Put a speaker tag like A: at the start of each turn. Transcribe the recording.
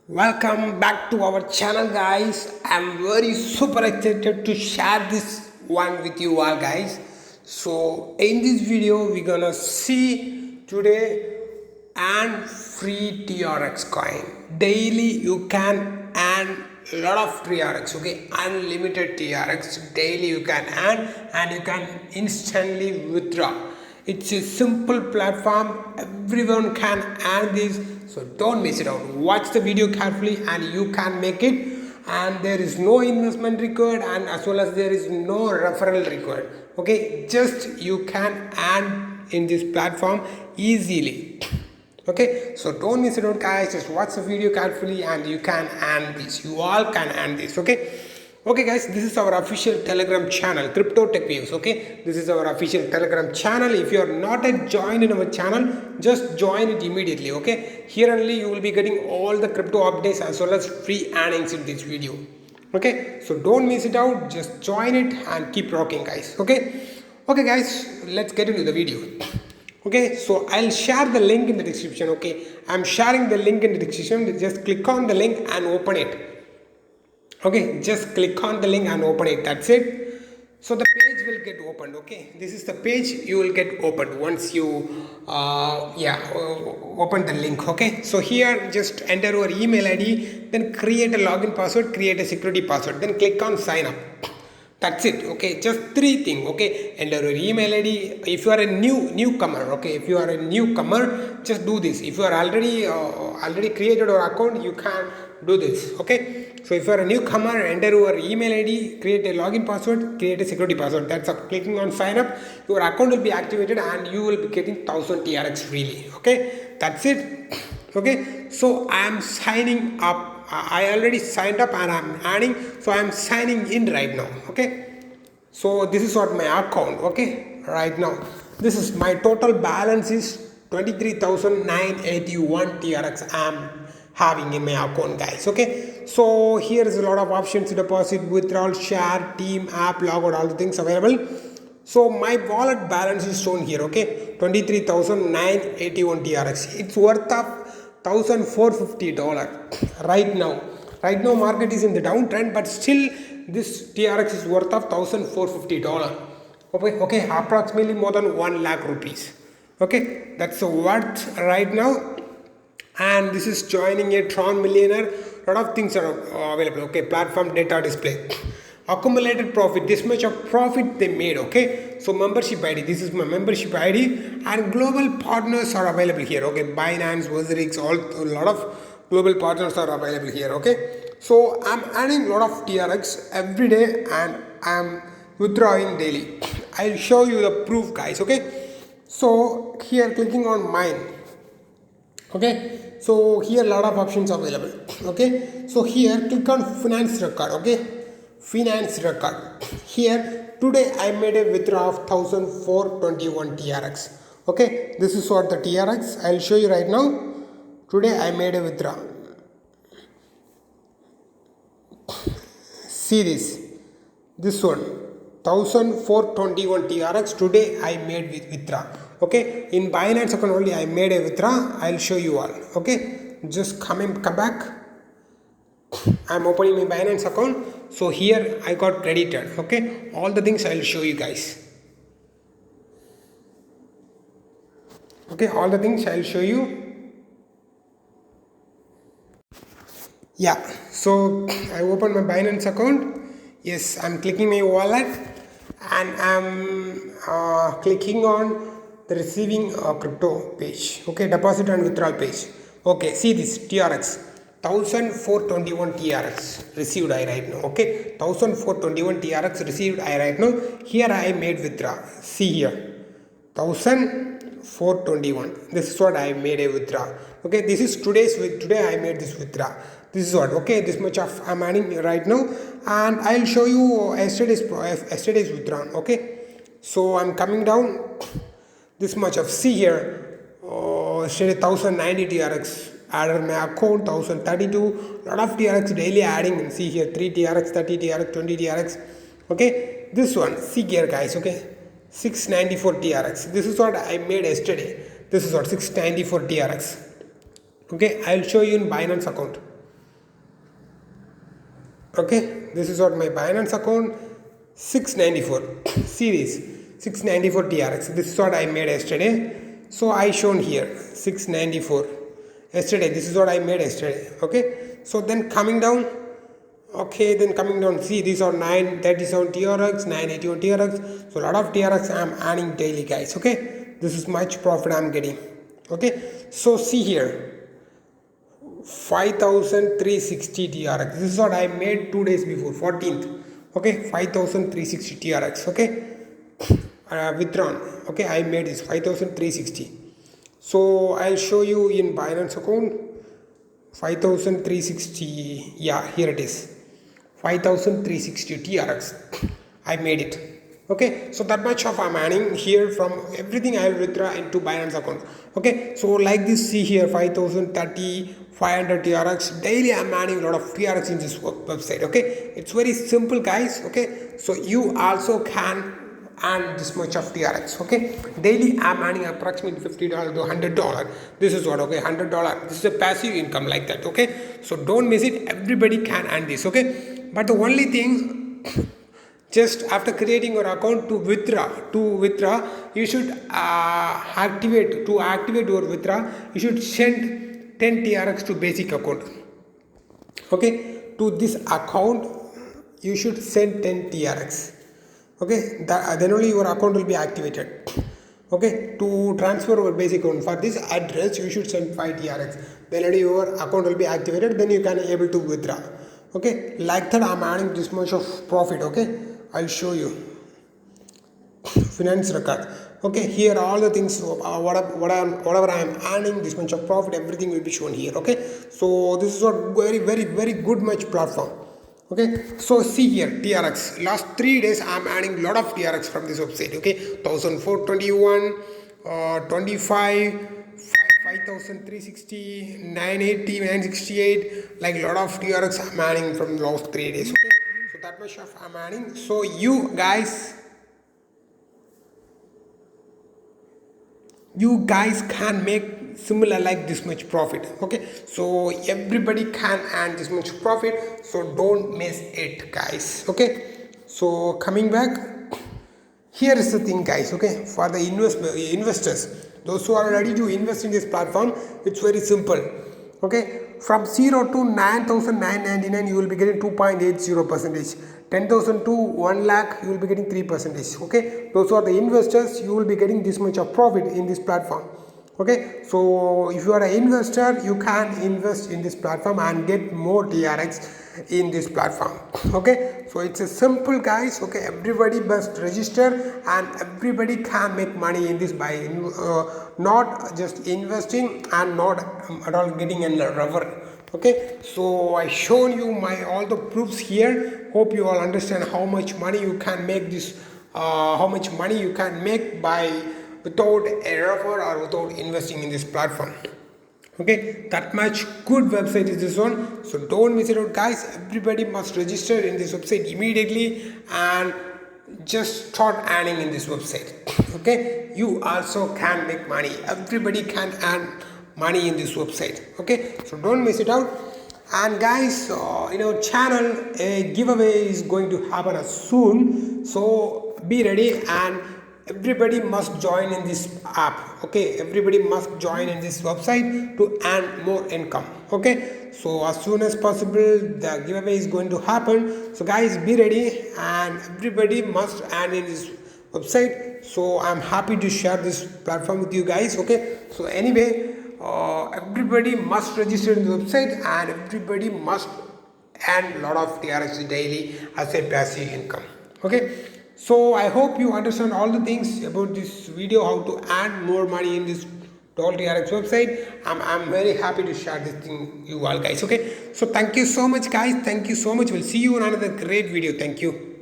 A: Welcome back to our channel, guys. I'm very super excited to share this one with you all, guys. So in this video we're gonna see today and free TRX coin. Daily you can earn a lot of TRX, okay, unlimited TRX. Daily you can earn and you can instantly withdraw. It's a simple platform, everyone can earn this, so don't miss it out. Watch the video carefully and you can make it, and there is no investment required, and as well as there is no referral required, okay. Just you can earn in this platform easily, okay. So don't miss it out, guys. Just watch the video carefully and you can earn this. You all can earn this, okay. Okay, guys, this is our official Telegram channel, Cryptotechviewz, okay. This is our official Telegram channel. If you are not yet joined in our channel, just join it immediately, okay. Here only you will be getting all the crypto updates as well as free earnings in this video, okay. So don't miss it out. Just join it and keep rocking, guys, okay. Okay, guys, let's get into the video. Okay, so I'll share the link in the description, okay. I'm sharing the link in the description. Just click on the link and open it. Okay, just click on the link and open it. That's it. So the page will get opened, okay. This is the page you will get opened once you open the link, okay. So here just enter your email ID, then create a login password, create a security password, then click on sign up. That's it, okay. Just three things, okay. Enter your email ID. If you are a newcomer, okay, if you are a newcomer, just do this. If you are already created your account, you can do this, okay. So if you are a newcomer, enter your email ID, create a login password, create a security password. That's up. Clicking on sign up, your account will be activated and you will be getting 1000 TRX freely, okay. That's it, okay. So I am signing up. I already signed up and I'm adding, so I'm signing in right now, okay. So this is what my account, okay, right now. This is my total balance is 23,981 TRX I'm having in my account, guys, okay. So here is a lot of options: deposit, withdrawal, share, team, app, logout, all the things available. So my wallet balance is shown here, okay, 23,981 TRX. It's worth of $1,450 right now. Right now market is in the downtrend, but still this TRX is worth of $1,450, okay, approximately more than 1 lakh rupees, okay. That's the worth right now. And this is joining a Tron millionaire. Lot of things are available, okay. Platform data display, accumulated profit, this much of profit they made, okay. So membership ID, this is my membership ID, and global partners are available here, okay. Binance, Wazirx, a lot of global partners are available here, okay. So I'm adding a lot of TRX every day and I'm withdrawing daily. I'll show you the proof, guys, okay. So here clicking on mine, okay. So here a lot of options available, okay. So here click on finance record, okay. Finance record. Here today I made a withdrawal of 1,421 TRX, okay. This is what the TRX, I'll show you right now. Today I made a withdrawal. See this one, 1,421 TRX today I made with withdrawal, okay. In Binance account only I made a withdrawal. I'll show you all, okay. Just come back. I'm opening my Binance account. So here I got credited, okay. All the things I'll show you, guys, okay. All the things I'll show you. Yeah, so I opened my Binance account. Yes, I'm clicking my wallet and I'm clicking on the receiving crypto page, okay. Deposit and withdrawal page, okay. See this TRX, 1,421 TRX received I right now, okay. 1,421 TRX received I right now. Here I made withdrawal. See here, 1,421. This is what I made a withdrawal, okay. This is today I made this withdrawal. This is what, okay. This much of I'm adding right now, and I'll show you yesterday's withdrawal, okay. So I'm coming down. This much of, see here, yesterday 1,090 TRX added my account, 1,032, lot of TRX daily adding, and see here 3 TRX, 30 TRX, 20 TRX, okay. This one, see here, guys, okay, 694 TRX. This is what I made yesterday. This is what 694 TRX, okay. I'll show you in Binance account. Okay, this is what my Binance account 694 series 694 TRX. This is what I made yesterday. So I shown here 694 yesterday. This is what I made yesterday. Okay, so then coming down. Okay, then coming down, see these are 937 TRX, 981 TRX. So a lot of TRX I am earning daily, guys. Okay, this is much profit I am getting. Okay, so see here 5360 TRX. This is what I made 2 days before 14th. Okay, 5360 TRX. Okay, withdrawn. Okay, I made this 5360. So I'll show you in Binance account 5360. Yeah, here it is. 5360 TRX. I made it. Okay, so that much of I'm earning here from everything I will withdraw into Binance account. Okay, so like this, see here 5030 500 TRX daily. I'm earning a lot of TRX in this website. Okay, it's very simple, guys. Okay, so you also can earn this much of TRX. Okay, daily I'm earning approximately $50 to $100. This is what, okay, $100. This is a passive income like that. Okay, so don't miss it. Everybody can earn this. Okay, but the only thing, just after creating your account to withdraw, you should activate your withdraw. You should send 10 TRX to basic account. Okay, to this account you should send 10 TRX. Okay, then only your account will be activated. Okay, to transfer your basic account, for this address you should send 5 TRX. Then only your account will be activated. Then you can able to withdraw. Okay, like that I'm earning this much of profit. Okay, I'll show you finance record. Okay, here all the things, whatever I am earning, this much of profit, everything will be shown here. Okay, so this is what very good much platform. Okay, so see here TRX last 3 days I'm earning a lot of TRX from this website. Okay, 1421 25 5360 980 968, like a lot of TRX I'm earning from the last 3 days. Okay, so that much of I'm earning. So you guys can make similar like this much profit. Okay, so everybody can earn this much profit, so don't miss it, guys. Okay, so coming back, here is the thing, guys. Okay, for the investors, those who are ready to invest in this platform, it's very simple. Okay, from 0 to 9,999 you will be getting 2.80%. 10,000 to 1 lakh you will be getting 3%. Okay, those who are the investors, you will be getting this much of profit in this platform. Okay, so if you are an investor, you can invest in this platform and get more TRX in this platform. Okay, so it's a simple, guys. Okay, everybody must register and everybody can make money in this by not just investing and not at all getting in a rubber. Okay, so I shown you all the proofs here. Hope you all understand how much money you can make by without a refer or without investing in this platform. Okay, that much good website is this one, so don't miss it out, guys. Everybody must register in this website immediately and just start earning in this website. Okay, you also can make money. Everybody can earn money in this website. Okay, so don't miss it out. And guys, in our channel a giveaway is going to happen soon, so be ready and everybody must join in this app. Okay, everybody must join in this website to earn more income. Okay, so as soon as possible the giveaway is going to happen, so guys be ready and everybody must earn in this website. So I'm happy to share this platform with you guys. Okay, so anyway, everybody must register in the website and everybody must earn a lot of TRX daily as a passive income. Okay, so I hope you understand all the things about this video, how to earn more money in this TRX website. I'm very happy to share this thing with you all, guys. Okay, so thank you so much, guys. Thank you so much. We'll see you in another great video. Thank you.